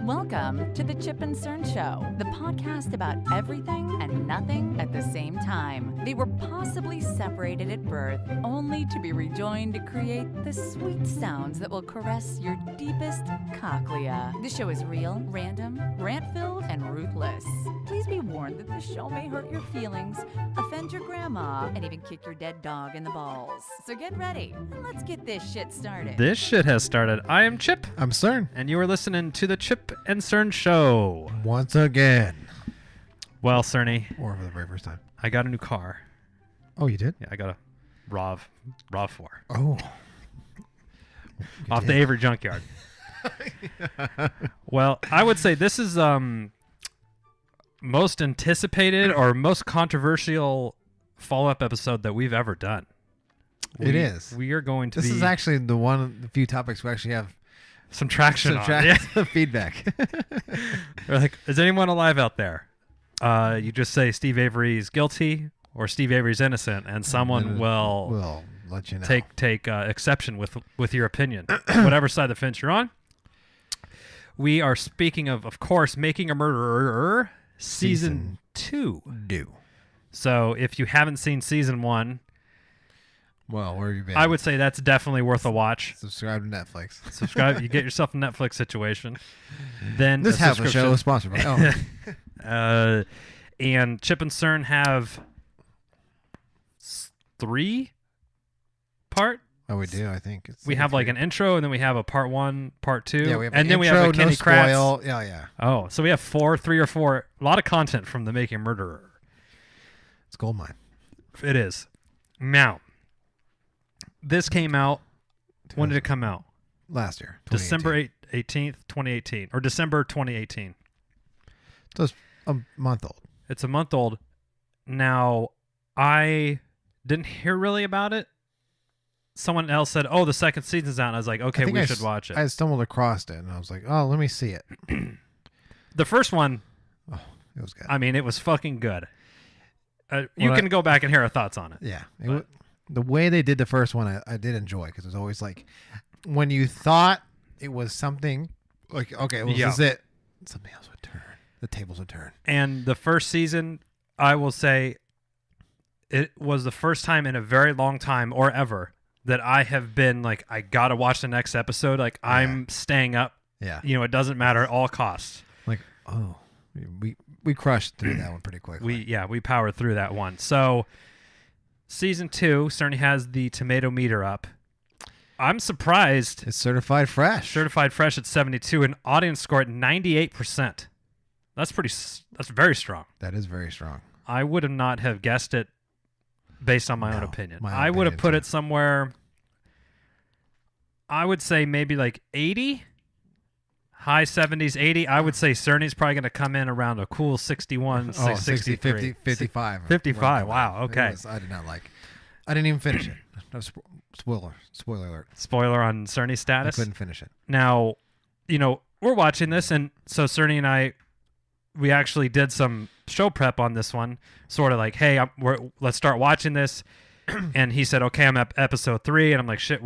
Welcome to the Chip and Cern Show, the podcast about everything and nothing at the same time. They were possibly separated at birth, only to be rejoined to create the sweet sounds that will caress your deepest cochlea. The show is real, random, rant-filled, and ruthless. Please be warned that the show may hurt your feelings, offend your grandma, and even kick your dead dog in the balls. So get ready, and let's get this shit started. This shit has started. I am Chip, I'm Cern. and you are listening to the Chip and Cern Show. Once again. Well, Cerny, Or for the very first time. I got a new car. Oh, you did? Yeah, I got a RAV4 Oh. off the Avery junkyard. Well, I would say this is most anticipated or most controversial follow-up episode that we've ever done. It is. We are going to This be is actually the few topics we actually have some traction on. Yeah. feedback. They're like, is anyone alive out there? You just say Steve Avery's guilty or Steve Avery's innocent, and someone will We'll let you know. take exception with your opinion, whatever side of the fence you're on. We are speaking of course, Making a Murderer season 2. Do. So if you haven't seen season 1, Well, where have you been? I would say that's definitely worth a watch. subscribe to Netflix. Subscribe, you get yourself a Netflix situation. Then This a half of the show subscription. is sponsored by. And Chip and Cern have 3 part. Oh, we do. I think We have like an intro, and then we have a part 1, part 2, Yeah, we have and an then we intro, have a Kenny no Kratz. spoil. Yeah. Oh, so we have 3 or 4. A lot of content from the Making a Murderer. It's gold mine. It is. Now, this came out. When did it come out? Last year. December 18th, 2018, or December 2018. So it's a month old. It's a month old. Now, I didn't hear really about it. Someone else said, "Oh, the second season's out." And I was like, "Okay, I think we should watch it." I stumbled across it, and I was like, oh, let me see it. The first one, Oh, it was good. I mean, it was fucking good. You Well, can go back and hear our thoughts on it. Yeah. The way they did the first one, I did enjoy, because it was always like when you thought it was something, like, okay, well, Yeah. this is it, something else would turn. The tables would turn. And the first season, I will say, it was the first time in a very long time or ever that I have been like, I got to watch the next episode. Like, I'm staying up. Yeah. You know, it doesn't matter at all costs. Like, oh, we crushed through that one pretty quickly. We powered through that one. So season 2 certainly has the tomato meter up. I'm surprised. It's certified fresh. Certified fresh at 72, and audience score at 98%. That's very strong. That is very strong. I would have not have guessed it based on my own No, opinion. my own I would have opinion, put too. it somewhere, I would say maybe like 80, high 70s, 80. I would say Cerny's probably going to come in around a cool 61, Oh, 63. 50, 55. 55, wow, okay. I did not like. I didn't even finish it. No, spoiler alert. Spoiler on Cerny's I status. couldn't finish it. Now, you know, we're watching this, and so Cerny and I, we actually did some show prep on this one, sort of like, hey, let's start watching this. And he said, okay, I'm at episode 3, and I'm like, shit,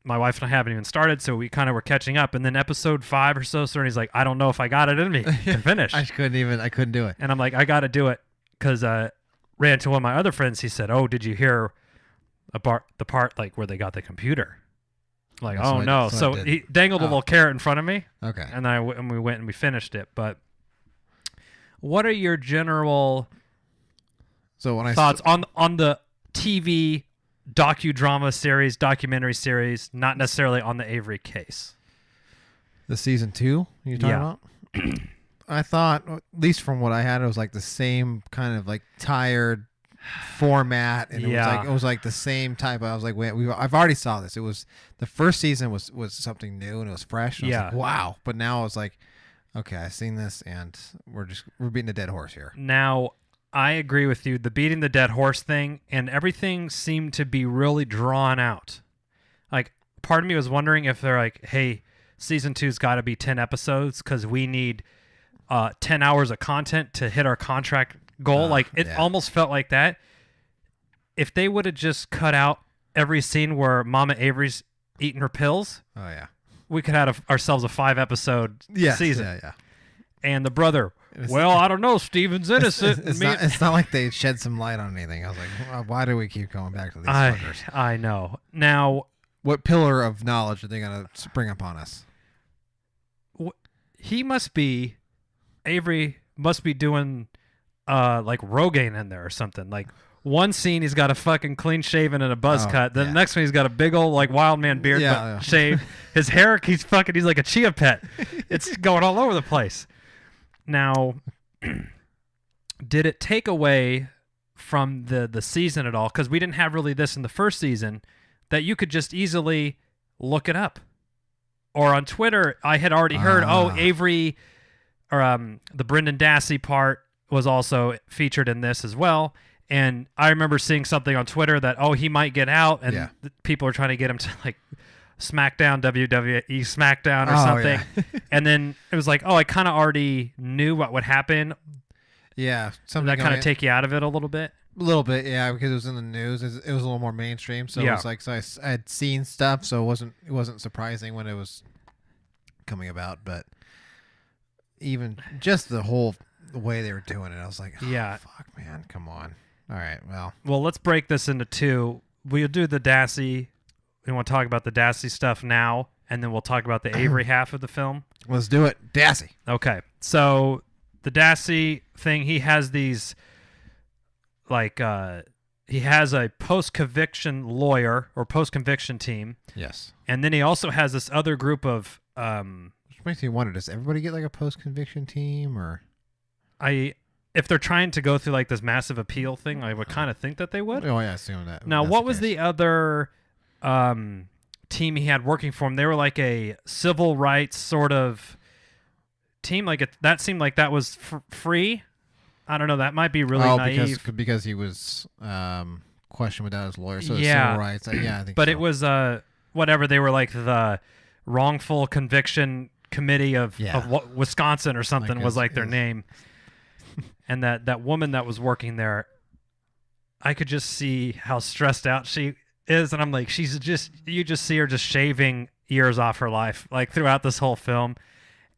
my wife and I haven't even started, so we kind of were catching up. And then episode 5 or so, Cerny's like, I don't know if I got it in me to finish. I couldn't do it. And I'm like, I got to do it, because ran to one of my other friends. He said, oh, did you hear the part like where they got the computer? Like, That's oh what I- no. that's what So I did. he dangled a Oh. little carrot in front of me, Okay. and we went and we finished it. But what are your general So when I thoughts on the TV documentary series, not necessarily on the Avery case? the season 2 you talking Yeah. about? I thought, at least from what I had, it was like the same kind of like tired format, and Yeah. it was like the same type. I was like, wait, I've already saw this. It was the first season was something new, and it was fresh. And I was like, Yeah. wow. But now it's like, okay, I've seen this, and we're beating a dead horse here. Now, I agree with you. The beating the dead horse thing and everything seemed to be really drawn out. Like, part of me was wondering if they're like, hey, season 2's got to be 10 episodes because we need 10 hours of content to hit our contract goal. Like, it yeah. almost felt like that. If they would have just cut out every scene where Mama Avery's eating her pills, Oh yeah. we could have ourselves a 5-episode Yes, season. Yeah. And the brother, It's- well, I don't know, Steven's innocent. It's not like they shed some light on anything. I was like, why do we keep going back to these fuckers? I know. Now, What pillar of knowledge are they going to spring upon us? Avery must be doing like Rogaine in there or something. Like one scene he's got a fucking clean shaven and a buzz cut. Then yeah. the next one he's got a big old like wild man beard but shaved. His hair he's like a chia pet. It's going all over the place. Now did it take away from the season at all? Because we didn't have really this in the first season that you could just easily look it up. Or on Twitter, I had already heard, Avery or the Brendan Dassey part was also featured in this as well. And I remember seeing something on Twitter that, he might get out, and people are trying to get him to like SmackDown, WWE SmackDown or something. Yeah. And then it was like, I kind of already knew what would happen. Yeah. Something That kind of take you out of it a little bit. A little bit, yeah, because it was in the news. It was a little more mainstream, so it was like I had seen stuff, so it wasn't surprising when it was coming about. But even just the way they were doing it, I was like, fuck, man, come on. All right, well, let's break this into two. We'll do the Dassey. We want to talk about the Dassey stuff now, and then we'll talk about the Avery half of the film. Let's do it, Dassey. Okay, so the Dassey thing, he has these. Like he has a post-conviction lawyer or post-conviction team. Yes. And then he also has this other group of which makes me wonder, does everybody get like a post-conviction team, or if they're trying to go through like this massive appeal thing, I would kind of think that they would. Oh yeah, assume that. Now, what was the other team he had working for him? They were like a civil rights sort of team. Like that seemed like that was free. I don't know. That might be really naive. Because he was questioned without his lawyer. So it's Yeah. civil rights. Yeah, I think. But so. it was whatever, they were like the wrongful conviction committee of Wisconsin or something was like their name. And that woman that was working there, I could just see how stressed out she is, and I'm like, you just see her just shaving years off her life like throughout this whole film.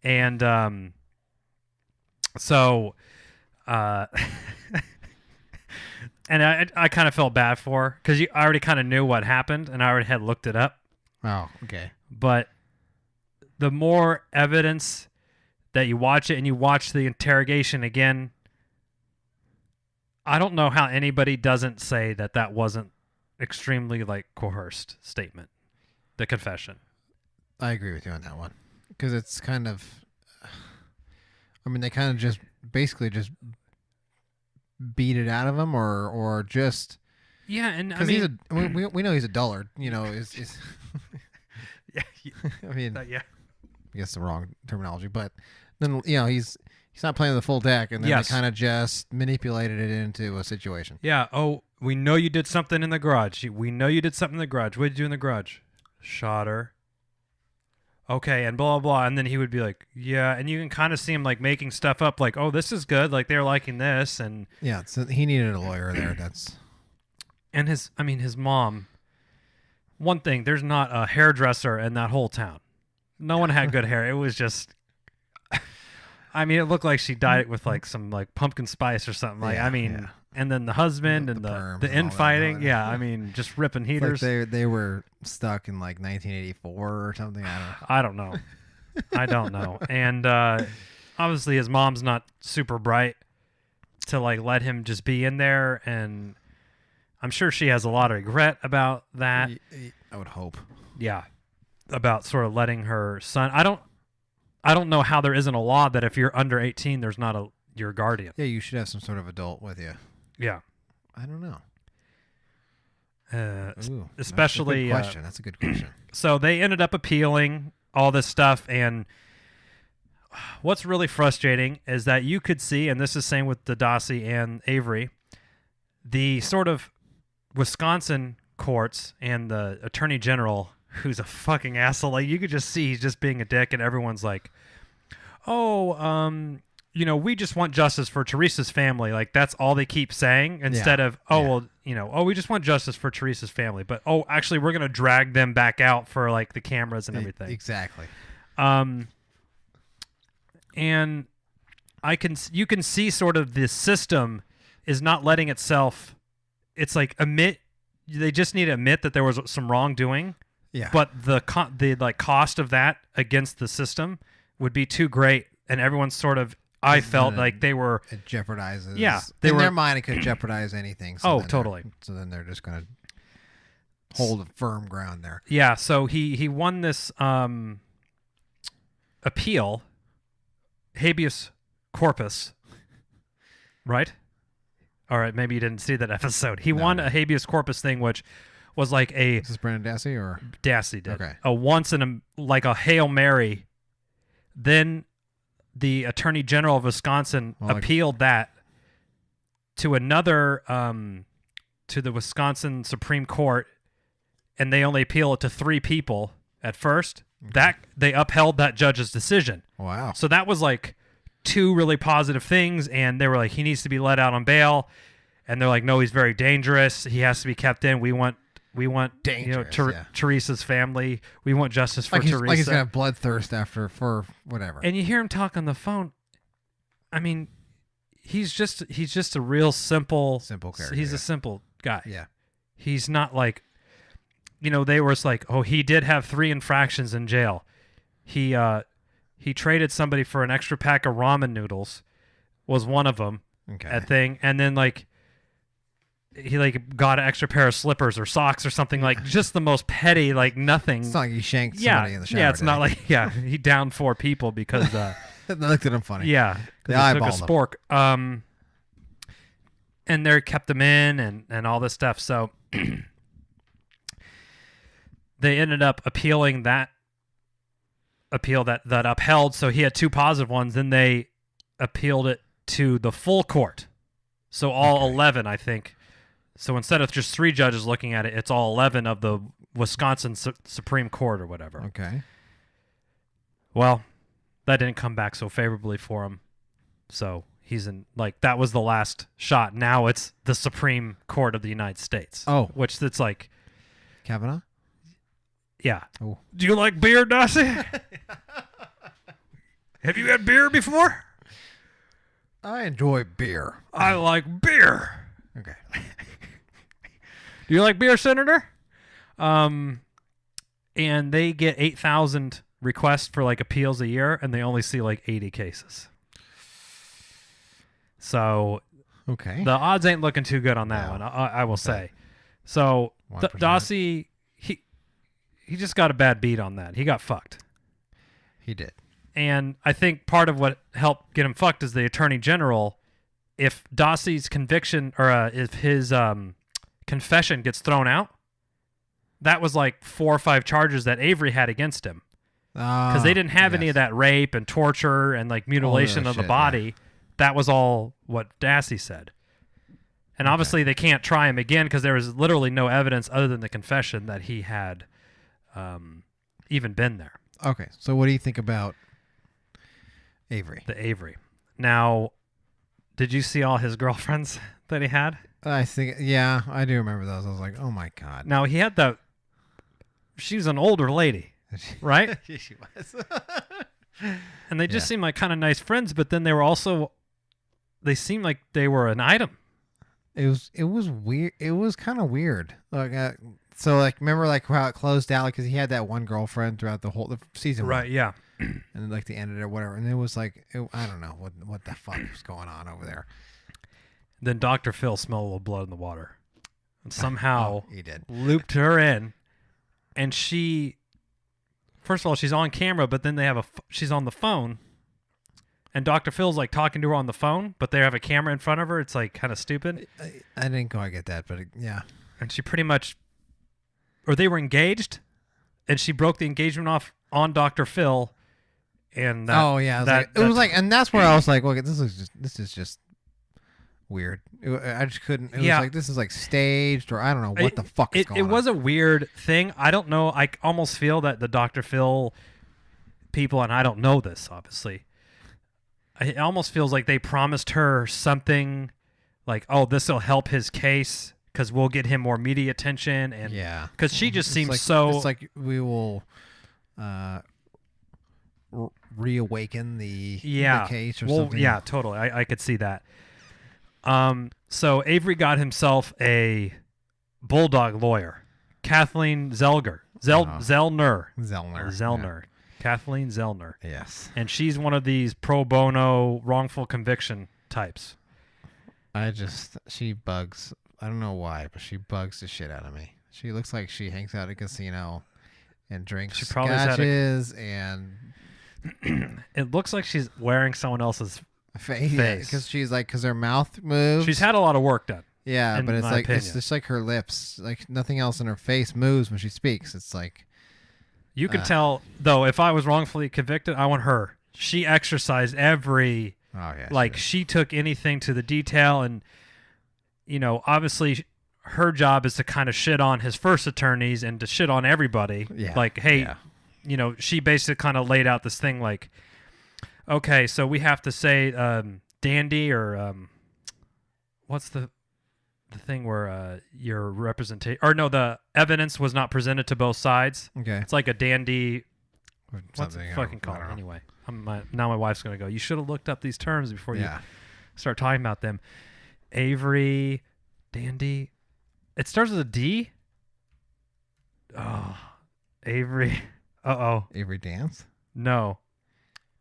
And so and I kind of felt bad for her because I already kind of knew what happened and I already had looked it up. Oh, okay. But the more evidence that you watch it and you watch the interrogation again, I don't know how anybody doesn't say that wasn't extremely like coerced statement, the confession. I agree with you on that one because it's kind of. I mean, they kind of just basically just beat it out of him, or just and I mean, mean, we know he's a dullard. Is yeah, I mean, yeah. I guess the wrong terminology, but then he's not playing the full deck, and then they kind of just manipulated it into a situation. Yeah. Oh, we know you did something in the garage. We know you did something in the garage. What did you do in the garage? Shot her. Okay, and blah, blah, blah. And then he would be like, yeah. And you can kind of see him like making stuff up like, oh, this is good. Like they're liking this. And yeah, so he needed a lawyer there. And his mom, one thing, there's not a hairdresser in that whole town. No one had good hair. It was just, I mean, it looked like she dyed it with like some like pumpkin spice or something. Like, and then the husband and the infighting. Yeah, I mean, just ripping heaters. Like they were stuck in like 1984 or something. I don't know. And obviously his mom's not super bright to like let him just be in there, and I'm sure she has a lot of regret about that. I would hope. Yeah, about sort of letting her son. I don't know how there isn't a law that if you're under 18, there's not your guardian. Yeah, you should have some sort of adult with you. Yeah. I don't know. Especially that's a good question. So they ended up appealing all this stuff, and what's really frustrating is that you could see, and this is same with the Dassey and Avery, the sort of Wisconsin courts and the attorney general, who's a fucking asshole. Like you could just see he's just being a dick, and everyone's like, we just want justice for Teresa's family. Like that's all they keep saying instead of, we just want justice for Teresa's family, but actually we're gonna drag them back out for like the cameras and everything. Exactly. And you can see sort of the system is not letting itself. It's like they just need to admit that there was some wrongdoing. Yeah. But the cost of that against the system would be too great, and everyone's sort of. I felt like they were. It jeopardizes. Yeah, in their mind, it could jeopardize anything. So totally. So then they're just gonna hold a firm ground there. Yeah. So he won this appeal, habeas corpus, right? All right, maybe you didn't see that episode. He won a habeas corpus thing, which was like a. Is this Brendan Dassey or? Dassey did. Okay. A Hail Mary. Then the Attorney General of Wisconsin appealed that to another, to the Wisconsin Supreme Court, and they only appeal it to 3 people at first. That they upheld that judge's decision. Wow. So that was like 2 really positive things, and they were like, he needs to be let out on bail, and they're like, no, he's very dangerous. He has to be kept in. We want dangerous, Teresa's family. We want justice for Teresa. Like he's gonna have bloodthirst for whatever. And you hear him talk on the phone. I mean, he's just a real simple character. He's a simple guy. Yeah. He's not like, they were like, oh, he did have 3 infractions in jail. He traded somebody for an extra pack of ramen noodles, was one of them. Okay. That thing, and then like he like got an extra pair of slippers or socks or something, like just the most petty, like nothing. It's not like he shanked somebody in the shower. Yeah, it's not like he downed 4 people because they looked at him funny. Yeah, they took a eyeballed spork. And they kept him in and all this stuff. So they ended up appealing that appeal that upheld. So he had 2 positive ones. Then they appealed it to the full court. So all 11, I think. So instead of just 3 judges looking at it, it's all 11 of the Wisconsin Supreme Court or whatever. Okay. Well, that didn't come back so favorably for him. So he's in, like, that was the last shot. Now it's the Supreme Court of the United States. Oh. Which it's like. Kavanaugh? Yeah. Oh. Do you like beer, Darcy? Have you had beer before? I enjoy beer. I like beer. Okay. Do you like beer, Senator? And they get 8,000 requests for like appeals a year, and they only see like 80 cases. So, okay, the odds ain't looking too good on that one. I will say. So, Dassey, he just got a bad beat on that. He got fucked. He did. And I think part of what helped get him fucked is the Attorney General. If Dassey's conviction or if his confession gets thrown out, that was like 4 or 5 charges that Avery had against him. Because they didn't have any of that rape and torture and like mutilation of the body. Yeah. That was all what Dassey said. And obviously they can't try him again because there was literally no evidence other than the confession that he had even been there. Okay, so what do you think about Avery? The Avery. Now, did you see all his girlfriends that he had? I think, yeah, I do remember those. I was like, oh my God. Now, he had she was an older lady, right? She was. And they just seemed like kind of nice friends, but then they seemed like they were an item. It was weird. It was kind of weird. Like, so like, remember like how it closed out because he had that one girlfriend throughout the whole season. Right. 1. Yeah. And then like the end of it or whatever. And it was like, I don't know what the fuck was going on over there. Then Dr. Phil smelled a little blood in the water and somehow he did looped her in. And first of all, she's on camera, but then she's on the phone. And Dr. Phil's like talking to her on the phone, but they have a camera in front of her. It's like kind of stupid. I didn't quite get that, but yeah. And she pretty much, or they were engaged, and she broke the engagement off on Dr. Phil. And it was like, and that's where I was like, look, this is just weird. I just couldn't. It was like, this is like staged, or I don't know what the fuck is going on. It was a weird thing. I don't know. I almost feel that the Dr. Phil people, and I don't know this, obviously, it almost feels like they promised her something like, oh, this will help his case. because we'll get him more media attention, and because she just seems it's like we will reawaken the case or something. Yeah, totally. I could see that. So Avery got himself a bulldog lawyer, Kathleen Zellner. Zellner. Kathleen Zellner. Yes. And she's one of these pro bono wrongful conviction types. She bugs. I don't know why, but she bugs the shit out of me. She looks like she hangs out at a casino and drinks scotches and it looks like she's wearing someone else's face. Because her mouth moves. She's had a lot of work done. Yeah, but it's just like her lips, like nothing else in her face moves when she speaks. It's like you could tell though. If I was wrongfully convicted, I want her. She exercised every. Oh yeah. She took anything to the detail, and obviously her job is to kind of shit on his first attorneys and to shit on everybody. Yeah. Like, hey, she basically kind of laid out this thing like, okay, so we have to say dandy or what's the thing where your representation or no, the evidence was not presented to both sides. Okay. It's like a dandy. What's it Something, fucking called? Anyway, now my wife's going to go, you should have looked up these terms before you start talking about them. Avery, dandy. It starts with a D? Oh, Avery. Uh-oh. Avery Dance? No.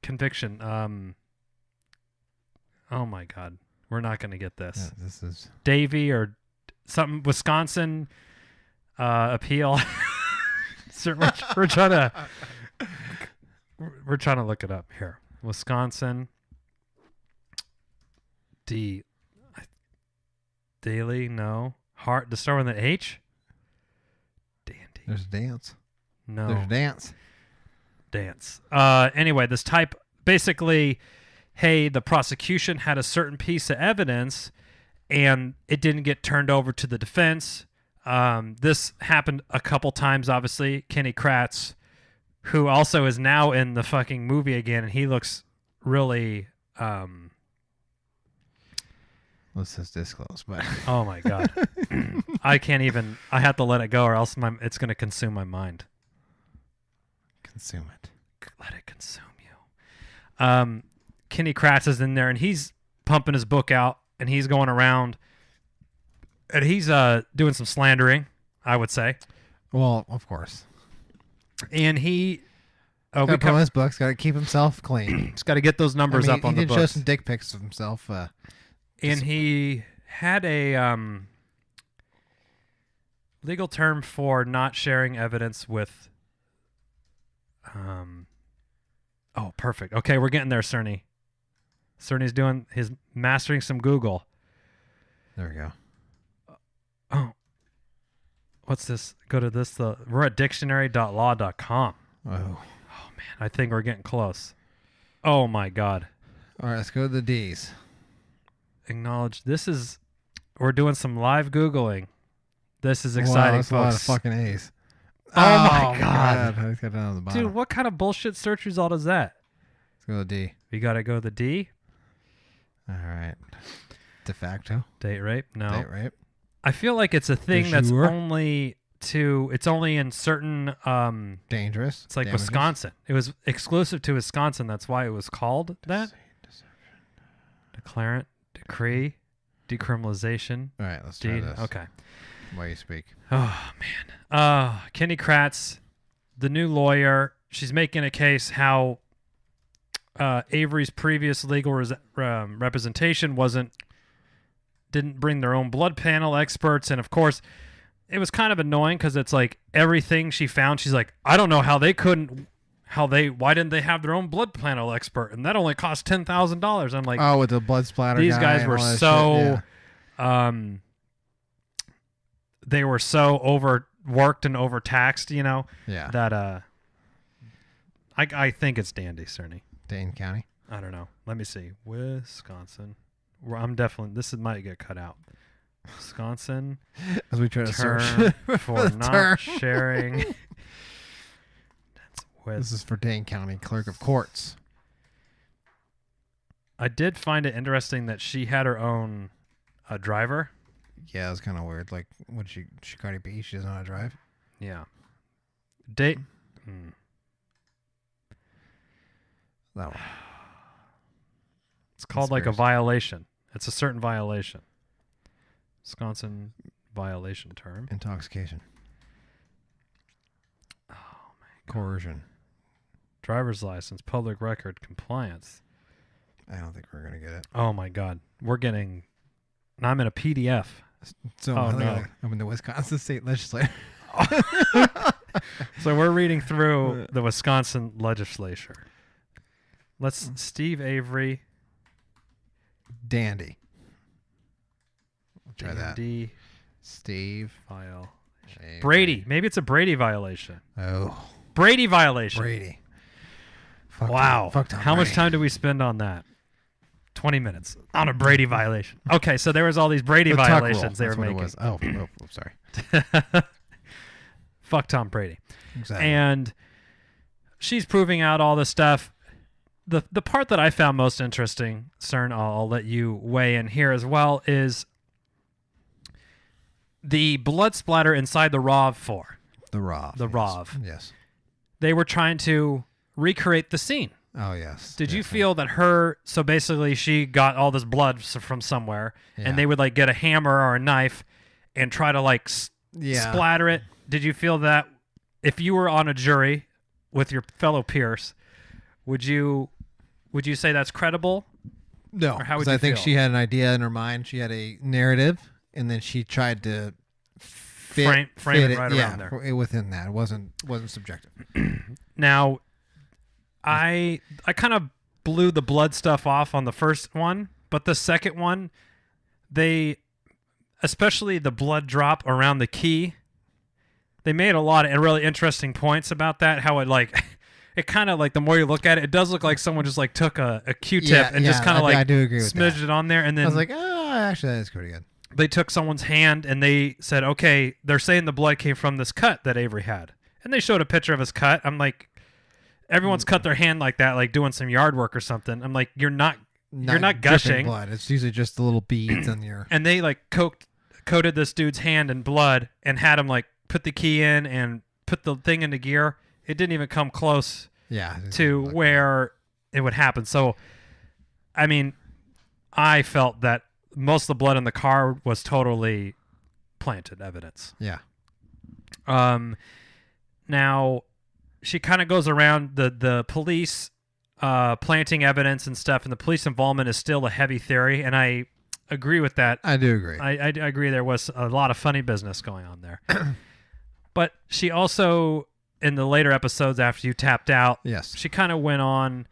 Conviction. Oh, my God. We're not going to get this. Yeah, this is... Davy or something. Wisconsin appeal. We're trying to... We're trying to look it up here. Wisconsin. Daily, no. Heart. To start with an H? Dandy. There's Dance. No. There's Dance. Dance. Anyway, this type, basically, hey, the prosecution had a certain piece of evidence, and it didn't get turned over to the defense. This happened a couple times, obviously. Kenny Kratz, who also is now in the fucking movie again, and he looks really... Let's just disclose, but... Oh, my God. I can't even... I have to let it go, or else it's going to consume my mind. Consume it. Let it consume you. Kenny Kratz is in there, and he's pumping his book out, and he's going around, and he's doing some slandering, I would say. Well, of course. And he... Got to put on his books. Got to keep himself clean. He's got to get those numbers up on the books. He did show some dick pics of himself. And he had a legal term for not sharing evidence with... Oh, perfect. Okay, we're getting there, Cerny. Cerny's mastering some Google. There we go. Oh. What's this? Go to this. We're at dictionary.law.com. Oh. Oh, man. I think we're getting close. Oh, my God. All right, let's go to the D's. Acknowledge. We're doing some live Googling. This is exciting, that's folks. A lot of fucking A's. Oh, my God. I got down to the bottom. Dude, what kind of bullshit search result is that? Let's go to D. We got to go to the D? All right. De facto. Date rape? No. Date rape. I feel like it's a thing that's only in certain... Dangerous. It's like Wisconsin. It was exclusive to Wisconsin. That's why it was called that. Declarant, decree, decriminalization. All right, let's try this. Okay. Why you speak. Oh, man. Kenny Kratz, the new lawyer, she's making a case how Avery's previous legal representation didn't bring their own blood panel experts. And, of course, it was kind of annoying because it's like everything she found, she's like, I don't know how they couldn't... why didn't they have their own blood panel expert? And that only cost $10,000. I'm like, oh, with the blood splatter. These guys were so, they were so overworked and overtaxed, Yeah. that I think it's Dandy, Cerny. Dane County. I don't know. Let me see. Wisconsin. This might get cut out. Wisconsin. As we try to search for not sharing. This is for Dane County Clerk of Courts. I did find it interesting that she had her own driver. Yeah, it was kind of weird. Like, what she Cardi B? She doesn't know how to drive. Yeah. Date. That one. It's called like a Conspiracy. violation. It's a certain violation. Wisconsin violation term. Intoxication. Oh my. Coercion. Driver's license, public record, compliance. I don't think we're gonna get it. Oh my God. I'm in a PDF. So Oh, no. I'm in the Wisconsin State Legislature. So we're reading through the Wisconsin legislature. Steve Avery. Dandy. Try that. D. Steve. File. Avery. Brady. Maybe it's a Brady violation. Oh, Brady violation. Brady. Fuck Wow. Tom. Fuck Tom How much Brady. time do we spend on that? 20 minutes on a Brady violation. Okay, so there was all these Brady The tuck rule. violations they were That's what it making. was. Oh, sorry. Fuck Tom Brady. Exactly. And she's proving out all this stuff. The part that I found most interesting, CERN, I'll let you weigh in here as well, is the blood splatter inside the RAV4. The RAV. The yes. RAV. Yes. They were trying to recreate the scene. Oh, yes. Did you Yes, feel that so basically she got all this blood from somewhere, Yeah. and they would like get a hammer or a knife and try to like Yeah. splatter it? Did you feel that if you were on a jury with your fellow peers, would you say that's credible? No, Or how would 'cause I you think feel? she had an idea in her mind. She had a narrative, and then she tried to frame it right around there. Within that, it wasn't subjective. Now, I kind of blew the blood stuff off on the first one, but the second one, especially the blood drop around the key, they made a lot of really interesting points about that. How it like, it kind of like the more you look at it, it does look like someone just like took a Q-tip and just kind of like I do agree with smidged that. it on there, and then I was like, actually, that is pretty good. they took someone's hand and they said, okay, they're saying the blood came from this cut that Avery had, and they showed a picture of his cut. I'm like, everyone's cut their hand like that, like doing some yard work or something. I'm like, you're not dripping gushing. blood. It's usually just the little beads on your. And they like coated this dude's hand in blood and had him like put the key in and put the thing into gear. It didn't even come close Yeah. to where it would happen. So, I mean, I felt that most of the blood in the car was totally planted evidence. Yeah. Now, she kind of goes around the police planting evidence and stuff, and the police involvement is still a heavy theory, and I agree with that. I do agree. I agree there was a lot of funny business going on there. But she also, in the later episodes after you tapped out, Yes. she kind of went on,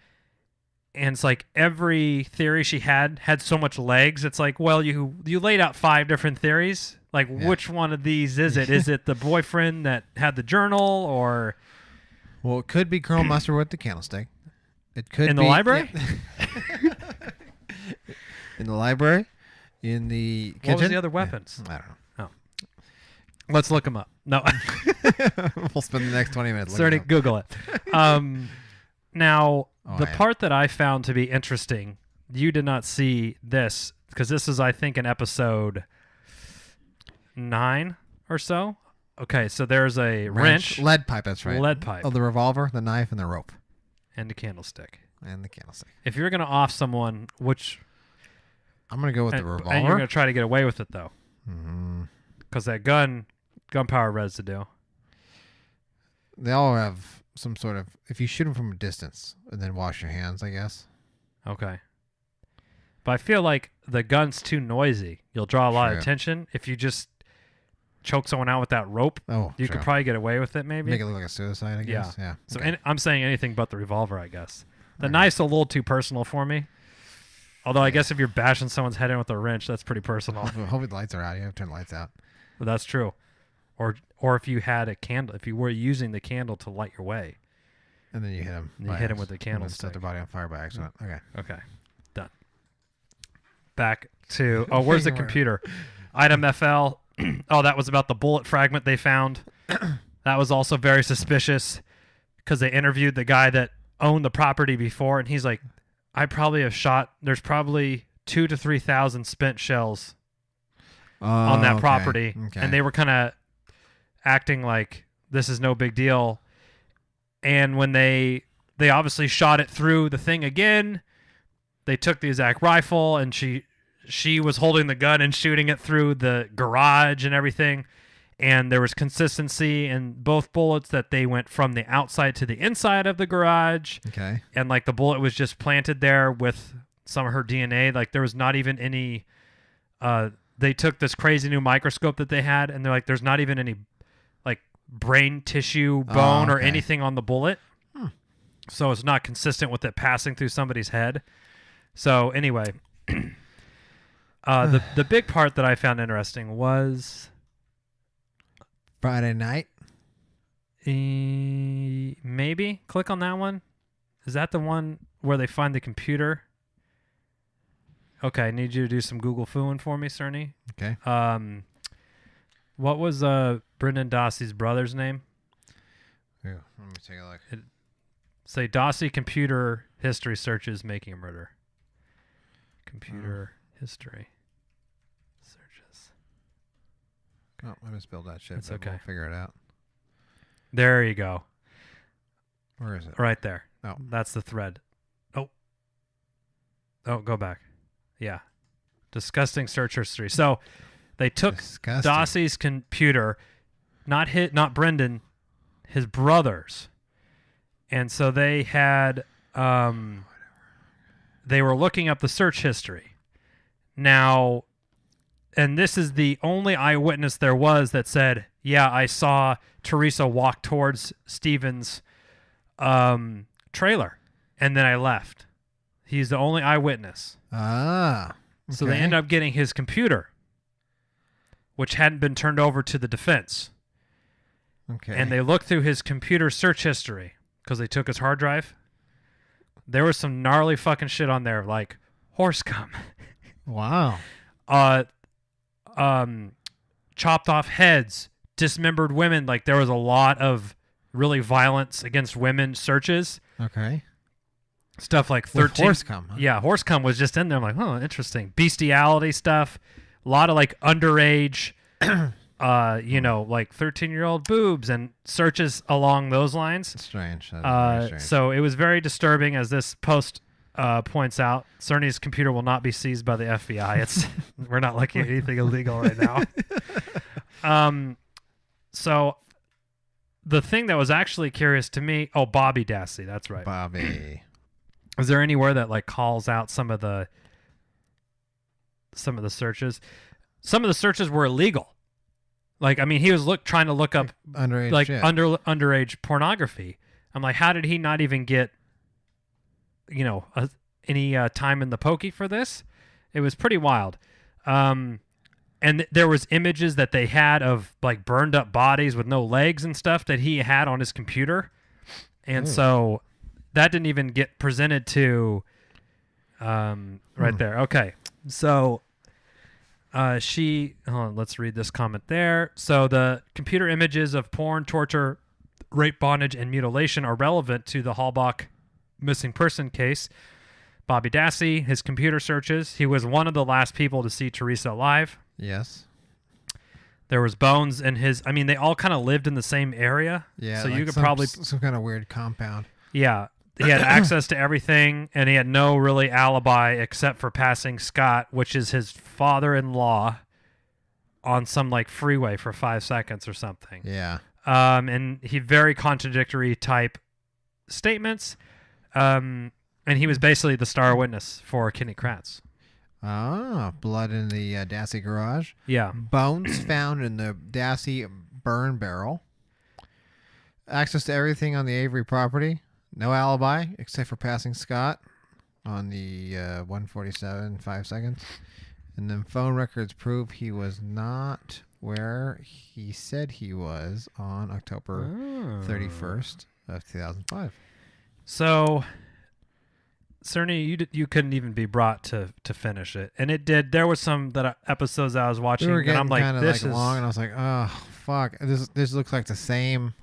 and it's like every theory she had so much legs. It's like, well, you laid out 5 different theories. Like, Yeah. which one of these is it? Is it the boyfriend that had the journal, or Well, it could be Colonel Mustard with the candlestick. It could in the be library? in the library, in the kitchen. What was the other weapons? I don't know. Let's look them up. No, We'll spend the next 20 minutes. sorry, looking it up. Google it. Now, Oh, the yeah. part that I found to be interesting, you did not see this because this is, I think, in episode 9 or so. Okay, so there's a wrench lead pipe. That's right. lead pipe. Oh, the revolver, the knife, and the rope, and a candlestick. and the candlestick. If you're gonna off someone, I'm gonna go with the and you're revolver. gonna try to get away with it though, Mhm. because that gunpowder residue. They all have some sort of. If you shoot them from a distance and then wash your hands, I guess. Okay. But I feel like the gun's too noisy. You'll draw a lot True. of attention. If you just choke someone out with that rope, Oh, you true. could probably get away with it maybe. make it look like a suicide. I guess. Yeah. So Okay. I'm saying anything but the revolver, I guess. The Okay. knife's a little too personal for me. Although I guess if you're bashing someone's head in with a wrench, that's pretty personal. Hopefully the lights are out. You have to turn the lights out. But that's true. Or if you had a candle, if you were using the candle to light your way. And then you hit him. You hit him with the Set candlestick. their body on fire by accident. Okay. Okay. Done. Back to where's the Finger. computer? Item FL. Oh, that was about the bullet fragment they found. That was also very suspicious because they interviewed the guy that owned the property before, and he's like, I probably have shot. There's probably 2,000 to 3,000 spent shells on that okay. property, Okay. and they were kind of acting like this is no big deal. And when they obviously shot it through the thing again, they took the exact rifle, and she was holding the gun and shooting it through the garage and everything. And there was consistency in both bullets that they went from the outside to the inside of the garage. Okay. And like the bullet was just planted there with some of her DNA. Like there was not even any, they took this crazy new microscope that they had, and they're like, there's not even any like brain tissue, bone, or okay. anything on the bullet. So it's not consistent with it passing through somebody's head. So anyway, the big part that I found interesting was Friday night. maybe click on that one. Is that the one where they find the computer? Okay, I need you to do some Google fooing for me, Cerny. Okay. What was Brendan Dassey's brother's name? Here, let me take a look. Say Dassey computer history searches making a murder. Computer history searches. Oh, I misspelled that shit. It's but okay. We'll figure it out. There you go. Where is it? Right there. Oh. That's the thread. Oh, go back. Yeah. Disgusting search history. So they took Disgusting. Dassey's computer, not Brendan, his brother's. And so they had they were looking up the search history. Now, and this is the only eyewitness there was that said, yeah, I saw Teresa walk towards Steven's trailer, and then I left. He's the only eyewitness. Ah. Okay. So they end up getting his computer, which hadn't been turned over to the defense. Okay. And they looked through his computer search history because they took his hard drive. There was some gnarly fucking shit on there, like horse cum. Wow. Chopped off heads, dismembered women. Like there was a lot of really violence against women searches. Okay. Stuff like With 13. horse cum. Huh? Yeah, horse cum was just in there. I'm like, oh, interesting. Bestiality stuff. A lot of like underage, like 13-year-old boobs and searches along those lines. Strange. That is very strange. So it was very disturbing, as this post points out. Cerny's computer will not be seized by the FBI. We're not looking at anything illegal right now. So the thing that was actually curious to me, Bobby Dassey, that's right. Bobby. Is there anywhere that like calls out some of the searches? Some of the searches were illegal. Like, I mean, he was trying to look up Underage like shit. underage pornography. I'm like, how did he not even get, any time in the pokey for this? It was pretty wild. And there was images that they had of like burned up bodies with no legs and stuff that he had on his computer. And so that didn't even get presented to right there. Okay. So let's read this comment there. So the computer images of porn, torture, rape, bondage, and mutilation are relevant to the Halbach missing person case. Bobby Dassey, his computer searches. He was one of the last people to see Teresa alive. Yes. There was bones in his. I mean, they all kind of lived in the same area. Yeah. So like you could some, probably. some kind of weird compound. Yeah. He had access to everything, and he had no really alibi except for passing Scott, which is his father-in-law, on some like freeway for 5 seconds or something. Yeah. And he very contradictory type statements. And he was basically the star witness for Kenny Kratz. Ah, blood in the Dassey garage. Yeah. Bones found in the Dassey burn barrel. Access to everything on the Avery property. No alibi except for passing Scott on the 147 5 seconds. And then phone records prove he was not where he said he was on October 31st of 2005. So, Cerny, you couldn't even be brought to finish it, and it did. There was some episodes I was watching, We were and getting I'm like, kind of this like is long, and I was like, oh fuck, this looks like the same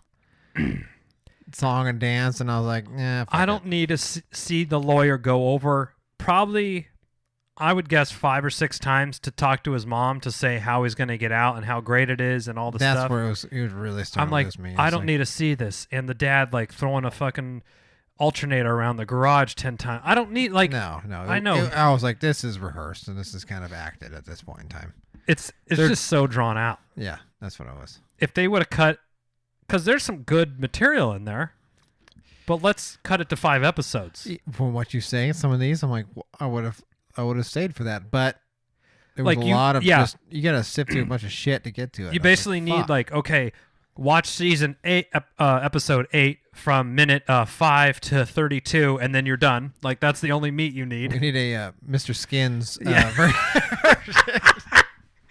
song and dance, and I was like, yeah. I don't need to see the lawyer go over probably I would guess 5 or 6 times to talk to his mom to say how he's going to get out and how great it is and all the That's stuff. where it was really starting I'm like, to lose me. I It's don't like, need to see this. And the dad like throwing a fucking alternator around the garage 10 times. I don't need like No. I know. I was like, this is rehearsed and this is kind of acted at this point in time. it's just so drawn out. Yeah, that's what it was. If they would have cut, because there's some good material in there, but let's cut it to 5 episodes. From what you say, some of these, I'm like, I would have stayed for that, but there was Like a you- lot of yeah. just you gotta sift through a bunch of shit to get to it. You I was basically like, need fuck. like, okay, watch season 8, episode 8 from minute 5 to 32, and then you're done. Like that's the only meat you we need. need a Mr. Skins Yeah. version.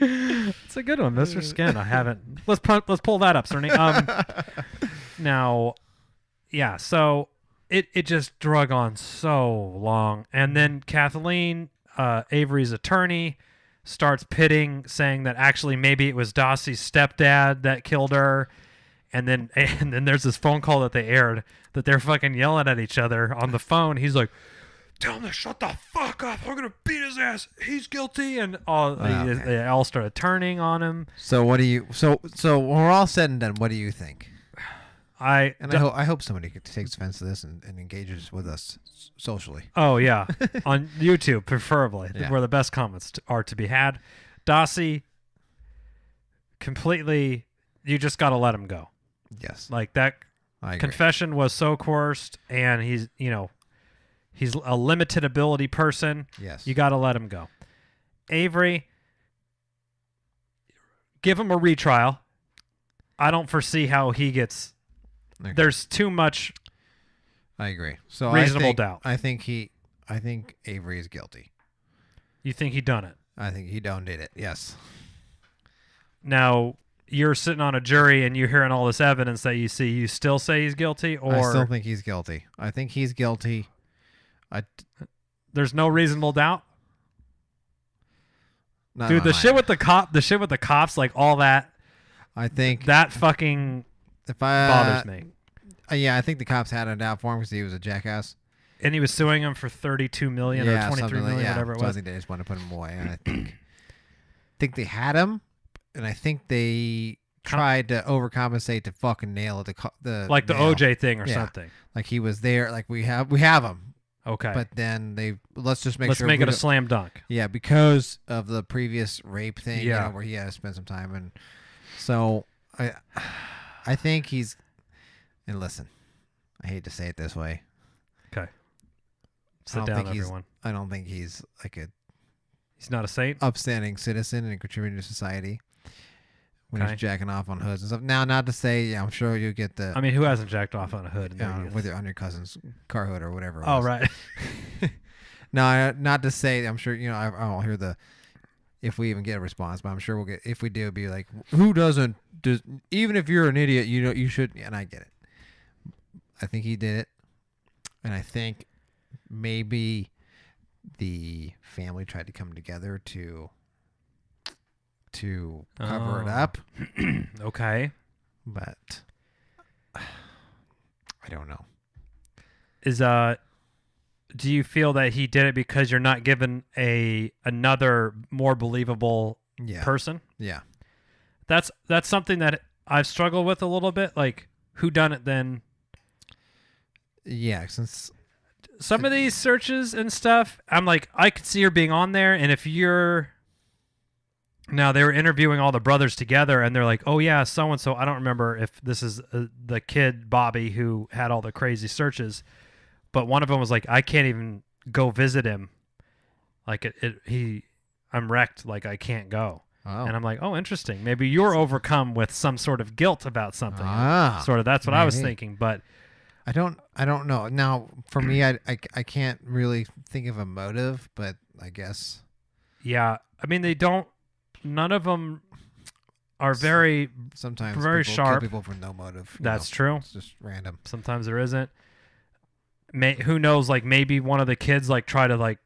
It's a good one, Mr. Skin. I haven't. Let's pull that up, Cerny. Now, yeah. So it just drug on so long, and then Kathleen, Avery's attorney, starts pitting, saying that actually maybe it was Dossie's stepdad that killed her, and then there's this phone call that they aired that they're fucking yelling at each other on the phone. He's like, "Tell him to shut the fuck up. I'm gonna beat his ass. He's guilty." And they all started turning on him. So what do you? So when we're all said and done, what do you think? I hope somebody takes offense to this and engages with us socially. Oh yeah, on YouTube preferably, Yeah. where the best comments are to be had. Dossie, completely, you just got to let him go. Yes, Like that I agree. confession was so coerced, and he's a limited ability person. Yes, You got to let him go. Avery, give him a retrial. I don't foresee how he gets. Okay. There's too much. I agree. So Reasonable doubt. I think Avery is guilty. You think he done it? I think he done did it. Yes. Now you're sitting on a jury and you're hearing all this evidence that you see. You still say he's guilty, or I still think he's guilty. I think he's guilty. there's no reasonable doubt. Not Dude, on the my shit end. with the cops, like all that I think fucking if I bothers me. Yeah, I think the cops had it out for him because he was a jackass. And he was suing him for 32 million or 23 something million, yeah. whatever it So I was. think they just want to put him away, and I think they had him, and I think they tried to overcompensate to fucking nail the Like the nail. OJ thing or Yeah. something. Like he was there. Like we have him, Okay. but then let's just make Let's sure make we it a don't- slam dunk. Yeah, because of the previous rape thing, Yeah. where he had to spend some time, and so I think he's. And listen, I hate to say it this way. Okay. I Sit don't down, think everyone. I don't think he's like a He's not a saint. upstanding citizen and contributing to society when Okay. he's jacking off on hoods and stuff. Now, not to say, yeah, I'm sure you get the I mean, who hasn't jacked off on a hood in their youth? on your cousin's car hood or whatever. It Oh, was. right. No, not to say. I'm sure I won't hear if we even get a response, but I'm sure we'll get. If we do, it'll be like, who doesn't? Even if you're an idiot, you should. And I get it. I think he did it, and I think maybe the family tried to come together to cover it Oh. up, Okay. but I don't know. Do you feel that he did it because you're not given another more believable Yeah, person? yeah, That's something that I've struggled with a little bit. Like, who done it then? yeah. Since Some of these searches and stuff, I'm like, I could see her being on there, and if you're now they were interviewing all the brothers together, and they're like, oh yeah, so and so. I don't remember if this is the kid Bobby who had all the crazy searches, but one of them was like, I can't even go visit him. Like I'm wrecked. Like I can't go. oh, And I'm like, oh, interesting. Maybe you're overcome with some sort of guilt about something. Ah, That's what I was maybe. thinking. But I don't know. Now, for me, I can't really think of a motive, but I guess yeah, I mean, none of them are very, sometimes very people sharp. kill people for no motive. That's true. It's just random. Sometimes there isn't. Who knows? Like maybe one of the kids like try to like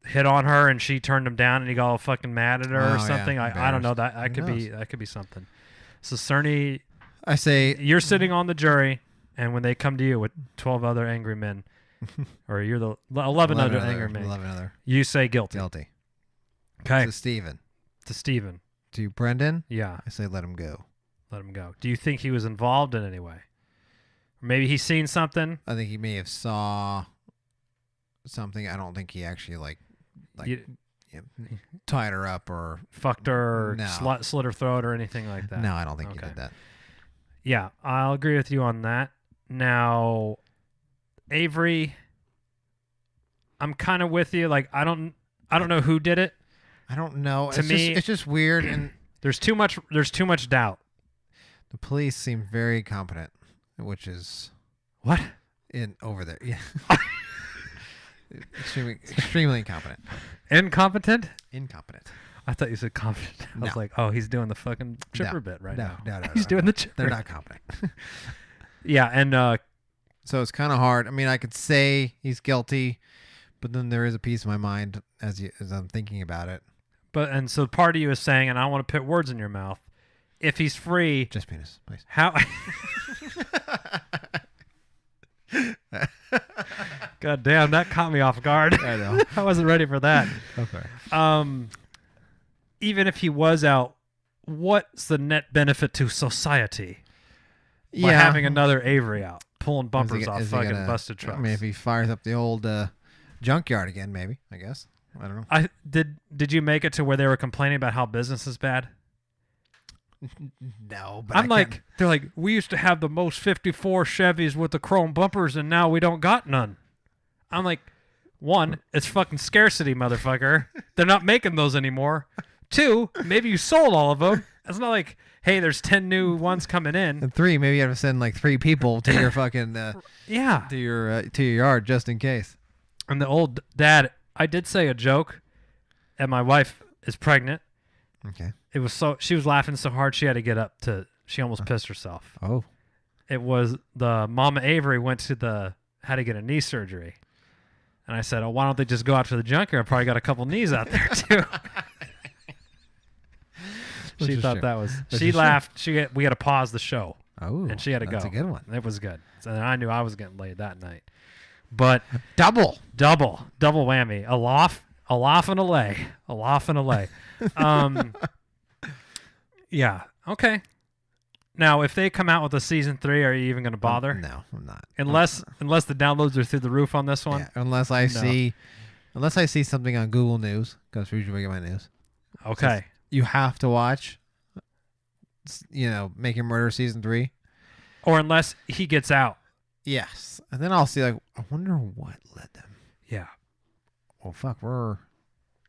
hit on her and she turned him down and he got all fucking mad at her Oh, or yeah, something. I don't know. That Who could be something. So Cerny, I say you're sitting on the jury, and when they come to you with 12 other angry men, or you're the 11 other angry men, 11 other you say guilty. guilty. Okay. To Steven. To Steven. To Brendan, Yeah. I say let him go. Let him go. Do you think he was involved in any way? Or maybe he's seen something? I think he may have saw something. I don't think he actually You- tied her up or Fucked her or No. slit her throat or anything like that? no. I don't think he Okay. did that. Yeah, I'll agree with you on that. Now, Avery, I'm kind of with you. Like, I don't know who did it. I don't know. To It's me- it's just weird, and There's too much doubt. the police seem very competent, which is What? in over there. Yeah, extremely incompetent. Incompetent? Incompetent. I thought you said competent. I was No. like, oh, he's doing the fucking chipper bit right no, now. No, He's doing the chipper. They're not competent. Yeah, and So it's kind of hard. I mean, I could say he's guilty, but then there is a piece of my mind as I'm thinking about it. so part of you is saying, and I don't want to put words in your mouth, if he's free, Just penis, please. how? God damn, that caught me off guard. I know. I wasn't ready for that. Okay. Even if he was out, what's the net benefit to society by having another Avery out, pulling bumpers off fucking busted trucks? I mean, if he fires up the old junkyard again, maybe. I guess. I don't know. Did you make it to where they were complaining about how business is bad? No, but I'm like, they're like, we used to have the most 54 Chevys with the chrome bumpers, and now we don't got none. I'm like, one, it's fucking scarcity, motherfucker. They're not making those anymore. Two, maybe you sold all of them. It's not like, hey, there's 10 new ones coming in. And three, maybe you have to send like 3 people to your fucking Yeah. to your yard just in case. And the old dad, I did say a joke, and my wife is pregnant. Okay. It was she was laughing so hard she had to get up she almost pissed herself. Oh. It was the Mama Avery had to get a knee surgery. And I said, oh, why don't they just go out to the junkyard? Probably got a couple knees out there too. She thought that was. She laughed. We had to pause the show. Oh. And she had to go. That's a good one. It was good. So I knew I was getting laid that night. But Double whammy. A loft and a lay. A loft and a lay. Yeah. Okay. Now, if they come out with a season 3, are you even going to bother? No, I'm not. Unless the downloads are through the roof on this one. Yeah, unless I see something on Google News, because usually I get my news. Okay. You have to watch, Making Murder season 3. Or unless he gets out. Yes, and then I'll see. Like, I wonder what led them. Yeah. Well, fuck, we're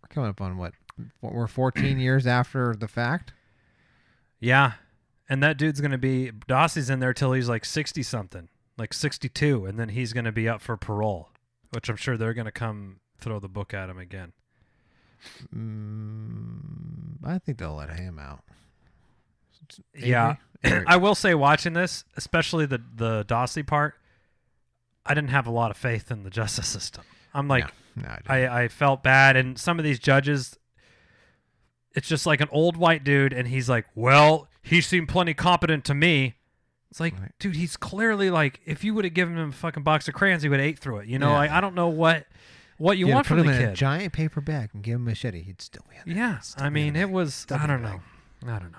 coming up on what we're 14 years after the fact. Yeah. And that dude's going to be, Dossie's in there till he's like 60 something, like 62, and then he's going to be up for parole, which I'm sure they're going to come throw the book at him again. I think they'll let him out. Yeah. Avery? I will say, watching this, especially the Dossie part, I didn't have a lot of faith in the justice system. I'm like, no, I didn't. I felt bad, and some of these judges, it's just like an old white dude, and he's like, well, he seemed plenty competent to me. It's like, Right. dude, he's clearly like, if you would have given him a fucking box of crayons, he would have ate through it. You know, Yeah. like, I don't know what you Yeah, want put from him the in a kid. giant paper bag and give him a machete. He'd still be in there. Yeah, Still I be in mean, the it bag. was, Still I be in don't the know. bag. I don't know.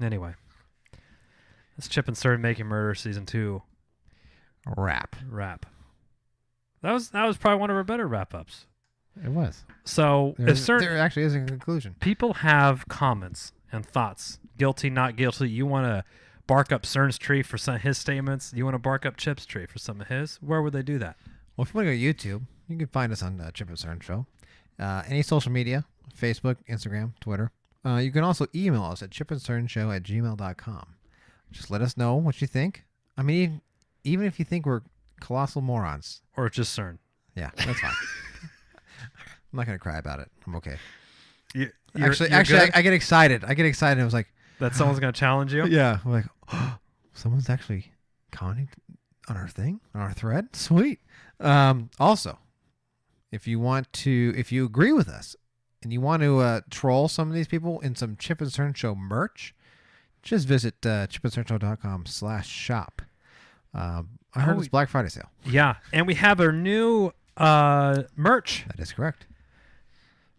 Anyway, let's Chip and started Making Murder season 2 Wrap. wrap. That was probably one of our better wrap ups. It was. So There actually is a conclusion. people have comments and thoughts, guilty, not guilty. You want to bark up CERN's tree for some of his statements. You want to bark up Chip's tree for some of his. Where would they do that? Well, if you want to go to YouTube, you can find us on Chip and CERN Show. Any social media, Facebook, Instagram, Twitter. You can also email us at chipandcernshow@gmail.com. Just let us know what you think. I mean, even if you think we're colossal morons. Or just CERN? Yeah, that's fine. I'm not going to cry about it. I'm okay. You're Actually, good? I get excited. I was like, That someone's going to challenge you? yeah. I'm like, oh, someone's actually commenting on our thing, on our thread. Sweet. Also, if you agree with us and you want to troll some of these people in some Chip and CERN Show merch, just visit chipandcernshow.com/shop. I heard it's Black Friday sale. Yeah. And we have our new merch. That is correct.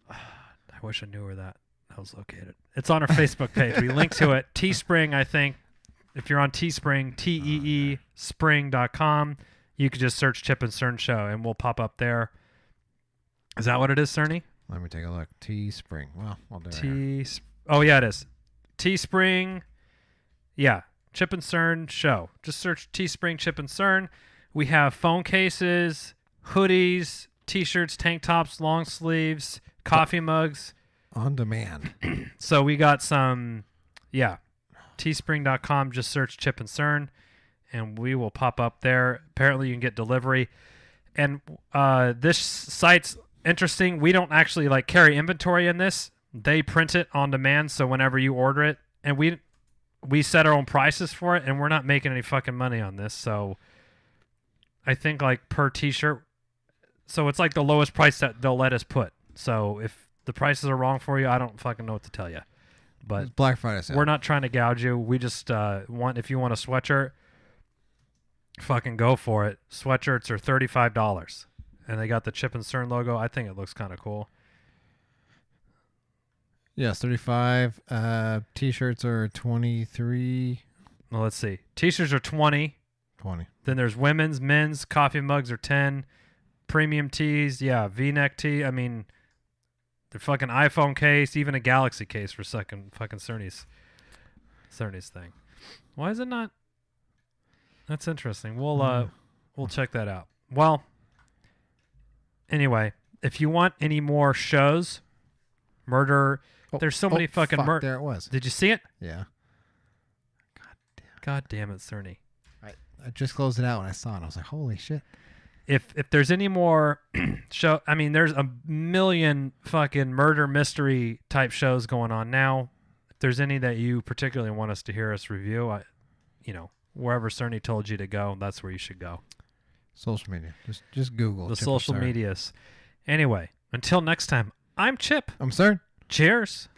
I I wish I knew where that was located. It's on our Facebook page. We link to it. Teespring, I think. If you're on Teespring, teespring.com, you could just search Chip and Cern Show, and we'll pop up there. Is that what it is, Cerny? Let me take a look. Teespring. Well, I'll do it. Oh, yeah, it is. Teespring. Yeah, Chip and Cern Show. Just search Teespring Chip and Cern. We have phone cases, hoodies, T-shirts, tank tops, long sleeves, coffee mugs. On demand. So we got some, teespring.com. Just search Chip and Cern, and we will pop up there. Apparently, you can get delivery. And this site's interesting. We don't actually carry inventory in this. They print it on demand, so whenever you order it, and we set our own prices for it, and we're not making any fucking money on this. So I think per T-shirt, so it's the lowest price that they'll let us put. So if the prices are wrong for you, I don't fucking know what to tell you. But it's Black Friday sale. We're not trying to gouge you. We just if you want a sweatshirt, fucking go for it. Sweatshirts are $35, and they got the Chip and Cern logo. I think it looks kind of cool. Yes, 35. T-shirts are 23. Well, let's see. T-shirts are 20. 20. Then there's women's, men's. Coffee mugs are 10. Premium tees, V-neck tee. I mean, the fucking iPhone case, even a Galaxy case for fucking Cerny's thing. Why is it not? That's interesting. We'll check that out. Well, anyway, if you want any more shows, murder. There's so many fucking murder. There it was. Did you see it? Yeah. God damn it, Cerny. I just closed it out when I saw it. I was like, holy shit. If there's any more show, I mean, there's a million fucking murder mystery type shows going on now. If there's any that you particularly want us to hear us review, wherever Cerny told you to go, that's where you should go. Social media. Just Google the Chip social and Cern. medias. Anyway, until next time, I'm Chip. I'm Cern. Cheers.